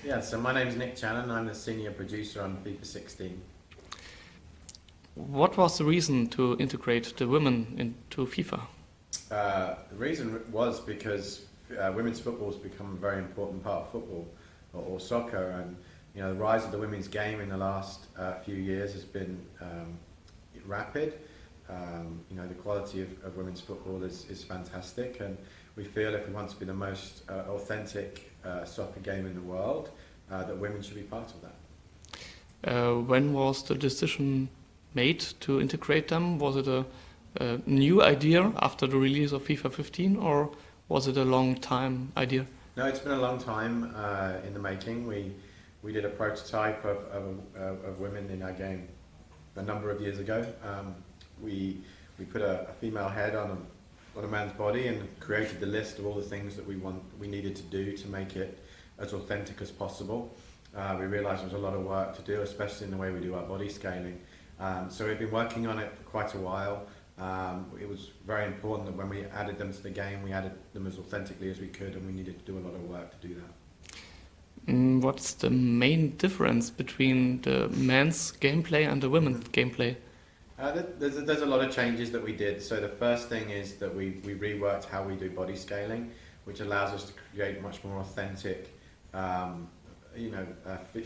Yeah, so my name is Nick Channon. I'm the Senior Producer on FIFA 16. What was the reason to integrate the women into FIFA? The reason was because women's football has become a very important part of football or soccer, and the rise of the women's game in the last few years has been rapid. The quality of women's football is fantastic, and we feel if we want to be the most authentic soccer game in the world, that women should be part of that. When was the decision made to integrate them? Was it a new idea after the release of FIFA 15, or was it a long time idea? No, it's been a long time in the making. We did a prototype of women in our game a number of years ago. We put a female head on a man's body and created the list of all the things that we needed to do to make it as authentic as possible. We realised there was a lot of work to do, especially in the way we do our body scaling. So we've been working on it for quite a while. It was very important that when we added them to the game, we added them as authentically as we could, and we needed to do a lot of work to do that. What's the main difference between the men's gameplay and the women's gameplay? There's a lot of changes that we did. So the first thing is that we reworked how we do body scaling, which allows us to create much more authentic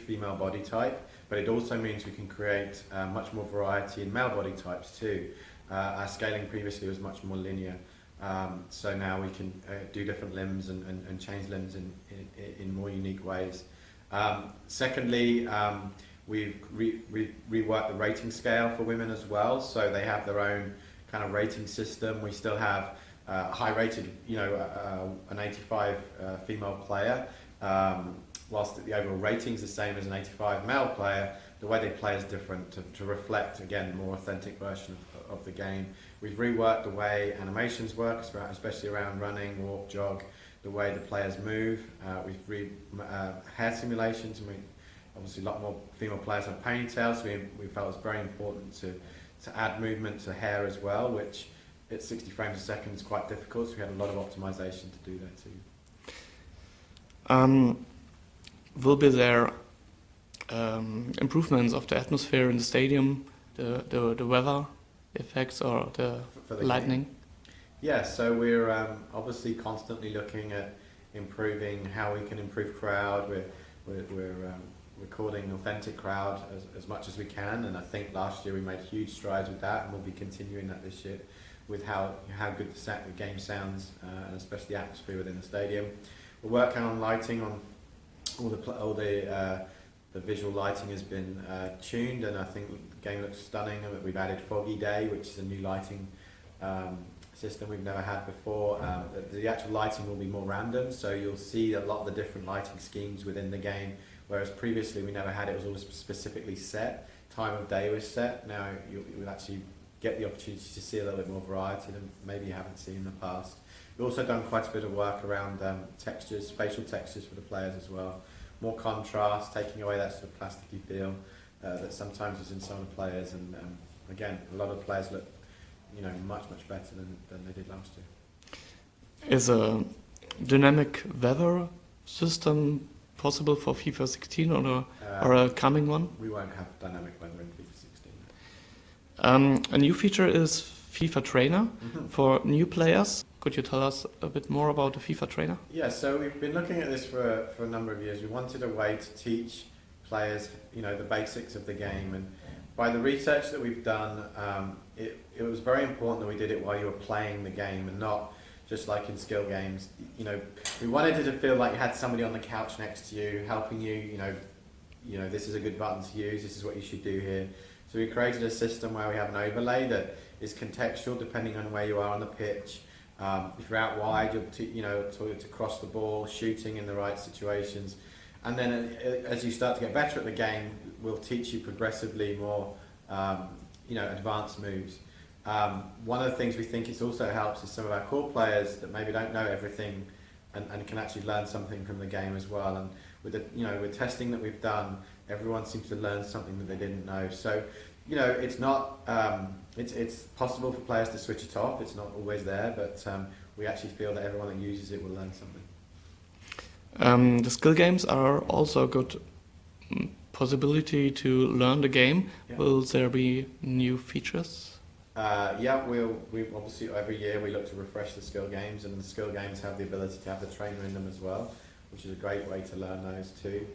female body type, but it also means we can create much more variety in male body types too. Our scaling previously was much more linear, so now we can do different limbs and change limbs in more unique ways. Secondly, we've reworked the rating scale for women as well, so they have their own kind of rating system. We still have high rated, an 85 female player, whilst the overall rating is the same as an 85 male player. The way they play is different to reflect, again, a more authentic version of the game. We've reworked the way animations work, especially around running, walk, jog, the way the players move. We've hair simulations, and obviously a lot more female players have ponytails, so we felt it was very important to add movement to hair as well, which at 60 frames a second is quite difficult, so we had a lot of optimization to do there too. Will be there improvements of the atmosphere in the stadium, the weather effects or the lightning? Yeah, so we're obviously constantly looking at improving how we can improve crowd. We're recording authentic crowd as much as we can, and I think last year we made huge strides with that, and we'll be continuing that this year with how good the game sounds, and especially the atmosphere within the stadium. We're working on lighting, on all the visual lighting has been tuned, and I think the game looks stunning. We've added Foggy Day, which is a new lighting system we've never had before. The actual lighting will be more random, so you'll see a lot of the different lighting schemes within the game, whereas previously we never had it. It was always specifically set. Time of day was set. Now you'll actually get the opportunity to see a little bit more variety than maybe you haven't seen in the past. We've also done quite a bit of work around textures, facial textures for the players as well. More contrast, taking away that sort of plasticky feel that sometimes is in some of the players, and again, a lot of players look, much better than they did last year. Is a dynamic weather system possible for FIFA 16 or a coming one? We won't have dynamic weather in FIFA 16. A new feature is FIFA Trainer for new players. Could you tell us a bit more about the FIFA Trainer? Yeah, so we've been looking at this for a number of years. We wanted a way to teach players, the basics of the game, and by the research that we've done, it was very important that we did it while you were playing the game and not just like in skill games. We wanted it to feel like you had somebody on the couch next to you, helping you, this is a good button to use, this is what you should do here. So we created a system where we have an overlay that is contextual depending on where you are on the pitch. If you're out wide, you're to cross the ball, shooting in the right situations. And then as you start to get better at the game, we'll teach you progressively more advanced moves. One of the things we think it also helps is some of our core players that maybe don't know everything and can actually learn something from the game as well. And with testing that we've done, everyone seems to learn something that they didn't know. So it's not it's possible for players to switch it off. It's not always there, but we actually feel that everyone that uses it will learn something. The skill games are also a good possibility to learn the game. Yeah. Will there be new features? Yeah, we obviously every year we look to refresh the skill games, and the skill games have the ability to have the trainer in them as well, which is a great way to learn those too.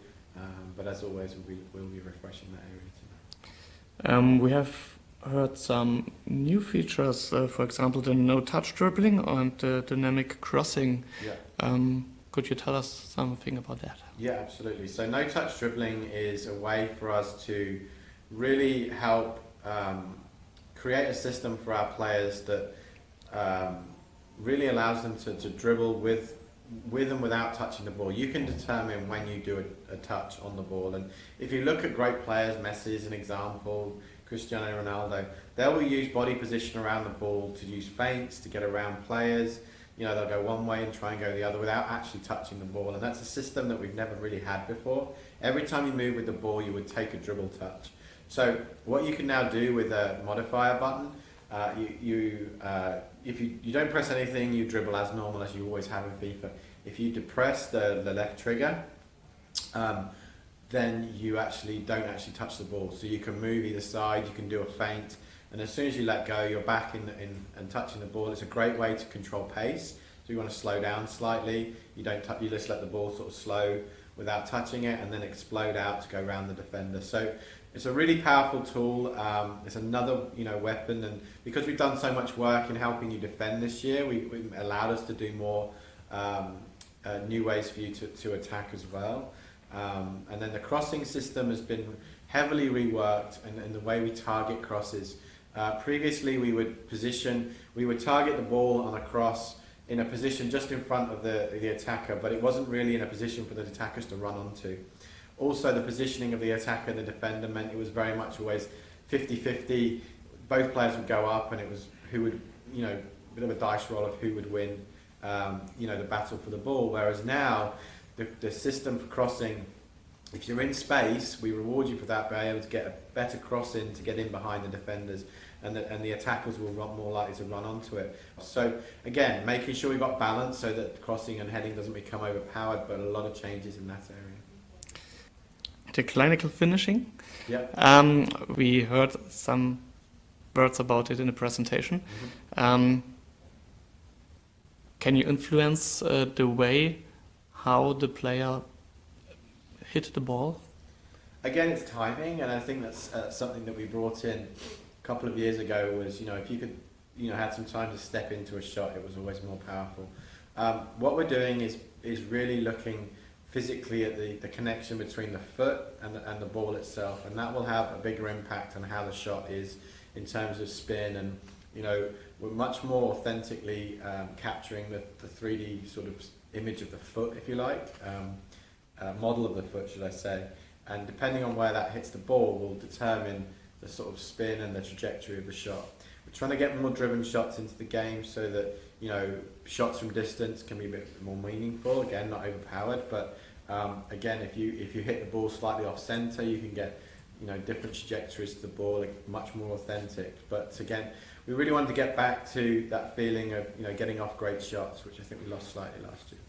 But as always, we'll be refreshing that area too. We have heard some new features, for example, the no-touch dribbling and the dynamic crossing. Yeah. Could you tell us something about that? Yeah, absolutely. So no-touch dribbling is a way for us to really help create a system for our players that really allows them to dribble with and without touching the ball. You can determine when you do a touch on the ball, and if you look at great players, Messi is an example, Cristiano Ronaldo, they will use body position around the ball to use feints to get around players. You know, they'll go one way and try and go the other without actually touching the ball, and that's a system that we've never really had before. Every time you move with the ball, you would take a dribble touch. So what you can now do with a modifier button, if you don't press anything, you dribble as normal as you always have in FIFA. If you depress the left trigger, then you don't actually touch the ball. So you can move either side, you can do a feint, and as soon as you let go, you're back in and touching the ball. It's a great way to control pace. So you want to slow down slightly. You just let the ball sort of slow without touching it, and then explode out to go around the defender. So it's a really powerful tool. It's another weapon, and because we've done so much work in helping you defend this year, we allowed us to do more new ways for you to attack as well. And then the crossing system has been heavily reworked, and the way we target crosses. Previously, we would target the ball on a cross in a position just in front of the attacker, but it wasn't really in a position for the attackers to run onto. Also, the positioning of the attacker and the defender meant it was very much always 50-50. Both players would go up, and it was who would, a bit of a dice roll of who would win, the battle for the ball. Whereas now, the system for crossing, if you're in space, we reward you for that, being able to get a better cross in to get in behind the defenders, and the attackers will run more likely to run onto it. So again, making sure we've got balance so that crossing and heading doesn't become overpowered, but a lot of changes in that area. The clinical finishing. Yeah. We heard some words about it in the presentation. Mm-hmm. Can you influence the way how the player hit the ball? Again, it's timing, and I think that's something that we brought in a couple of years ago. Was if you could had some time to step into a shot, it was always more powerful. What we're doing is really looking physically at the connection between the foot and the ball itself, and that will have a bigger impact on how the shot is in terms of spin, and we're much more authentically capturing the 3D sort of image of the foot, if you like, model of the foot, should I say, and depending on where that hits the ball will determine the sort of spin and the trajectory of the shot. We're trying to get more driven shots into the game so that shots from distance can be a bit more meaningful. Again, not overpowered, but again, if you hit the ball slightly off center, you can get different trajectories to the ball, much more authentic. But again, we really wanted to get back to that feeling of getting off great shots, which I think we lost slightly last year.